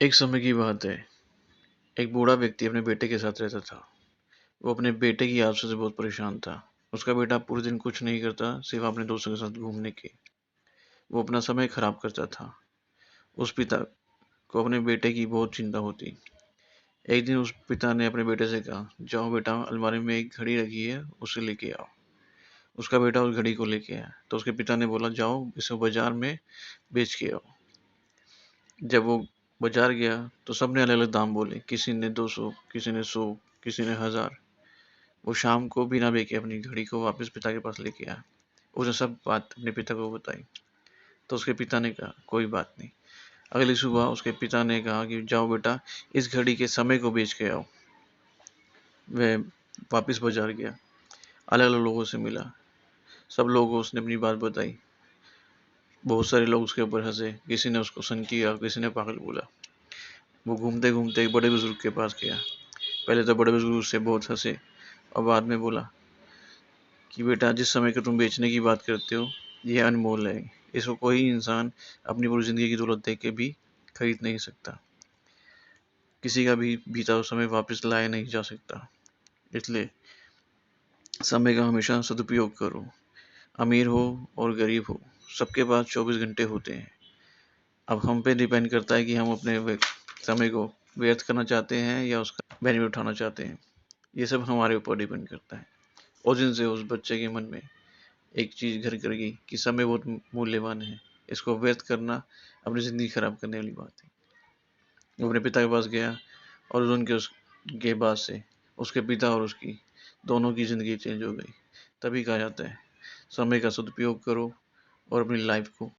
एक समय की बात है। एक बूढ़ा व्यक्ति अपने बेटे के साथ रहता था। वो अपने बेटे की आदतों से बहुत परेशान था। उसका बेटा पूरे दिन कुछ नहीं करता, सिर्फ अपने दोस्तों के साथ घूमने के। वो अपना समय खराब करता था। उस पिता को अपने बेटे की बहुत चिंता होती। एक दिन उस पिता ने अपने बेटे से कहा, जाओ बेटा, अलमारी में एक घड़ी रखी है, उसे लेके आओ। उसका बेटा उस घड़ी को लेके आया तो उसके पिता ने बोला, जाओ इसे बाजार में बेच के आओ। जब वो बाजार गया तो सबने अलग अलग दाम बोले। किसी ने 200, किसी ने 100, किसी ने 1000। वो शाम को बिना बेचे अपनी घड़ी को वापस पिता के पास लेके आया। उसने सब बात अपने पिता को बताई। तो उसके पिता ने कहा, कोई बात नहीं। अगली सुबह उसके पिता ने कहा कि जाओ बेटा, इस घड़ी के समय को बेच के आओ। वह वापस बाजार गया, अलग अलग लोगों से मिला। सब लोगों को उसने अपनी बात बताई। बहुत सारे लोग उसके ऊपर हंसे, किसी ने उसको सन किया, किसी ने पागल बोला। वो घूमते घूमते एक बड़े बुजुर्ग के पास गया। पहले तो बड़े बुजुर्ग उससे बहुत हंसे और बाद में बोला कि बेटा, जिस समय को तुम बेचने की बात करते हो, ये अनमोल है। इसको कोई इंसान अपनी पूरी जिंदगी की दौलत दे के भी खरीद नहीं सकता। किसी का भी बीता हुआ समय वापस लाया नहीं जा सकता। इसलिए समय का हमेशा सदुपयोग करो। अमीर हो और गरीब हो, सबके पास 24 घंटे होते हैं। अब हम पे डिपेंड करता है कि हम अपने समय को व्यर्थ करना चाहते हैं या उसका बेनिफिट उठाना चाहते हैं। ये सब हमारे ऊपर डिपेंड करता है। उस दिन से उस बच्चे के मन में एक चीज़ घर कर गई कि समय बहुत मूल्यवान है। इसको व्यर्थ करना अपनी ज़िंदगी खराब करने वाली बात है। वो अपने पिता के पास गया और उनके उसके बाद से उसके पिता और उसकी दोनों की ज़िंदगी चेंज हो गई। तभी कहा जाता है, समय का सदुपयोग करो और अपनी लाइफ को